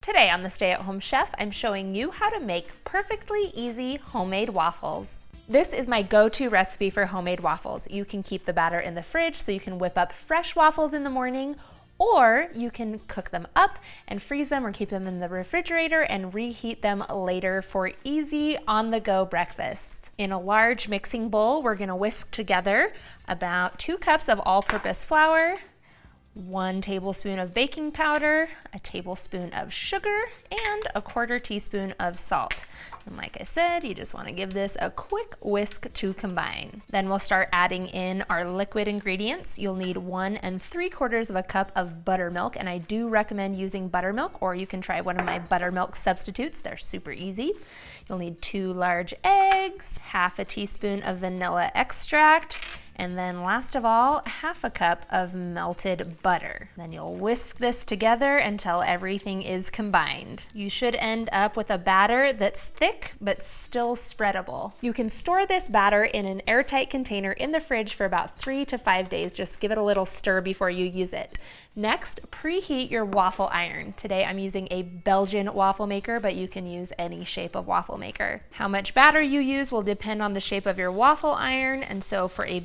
Today on the Stay-at-Home Chef, I'm showing you how to make perfectly easy homemade waffles. This is my go-to recipe for homemade waffles. You can keep the batter in the fridge so you can whip up fresh waffles in the morning, or you can cook them up and freeze them or keep them in the refrigerator and reheat them later for easy on-the-go breakfasts. In a large mixing bowl, we're gonna whisk together about 2 cups of all-purpose flour, 1 tablespoon of baking powder, a tablespoon of sugar, and a 1/4 teaspoon of salt. And like I said, you just want to give this a quick whisk to combine. Then we'll start adding in our liquid ingredients. You'll need 1 3/4 cup of buttermilk, and I do recommend using buttermilk, or you can try one of my buttermilk substitutes. They're super easy. You'll need 2 large eggs, 1/2 teaspoon of vanilla extract, and then last of all, 1/2 cup of melted butter. Then you'll whisk this together until everything is combined. You should end up with a batter that's thick but still spreadable. You can store this batter in an airtight container in the fridge for about 3 to 5 days. Just give it a little stir before you use it. Next, preheat your waffle iron. Today I'm using a Belgian waffle maker, but you can use any shape of waffle maker. How much batter you use will depend on the shape of your waffle iron, and so for a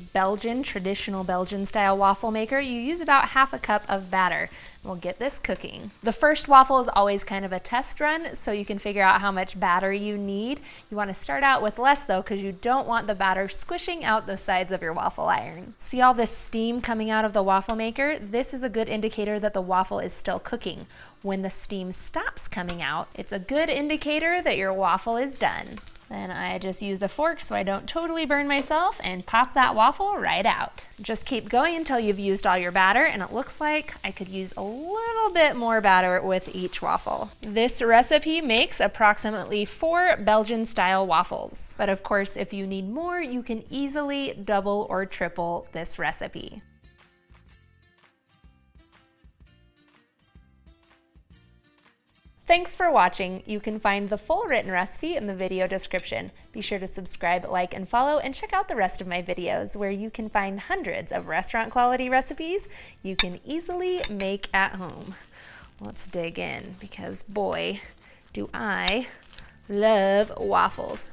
traditional Belgian style waffle maker, you use about 1/2 cup of batter. We'll get this cooking. The first waffle is always kind of a test run, so you can figure out how much batter you need. You want to start out with less though, because you don't want the batter squishing out the sides of your waffle iron. See all this steam coming out of the waffle maker? This is a good indicator that the waffle is still cooking. When the steam stops coming out, it's a good indicator that your waffle is done. Then I just use a fork so I don't totally burn myself and pop that waffle right out. Just keep going until you've used all your batter, and it looks like I could use a little bit more batter with each waffle. This recipe makes approximately 4 Belgian style waffles. But of course, if you need more, you can easily double or triple this recipe. Thanks for watching. You can find the full written recipe in the video description. Be sure to subscribe, like, and follow, and check out the rest of my videos where you can find hundreds of restaurant quality recipes you can easily make at home. Let's dig in, because boy, do I love waffles.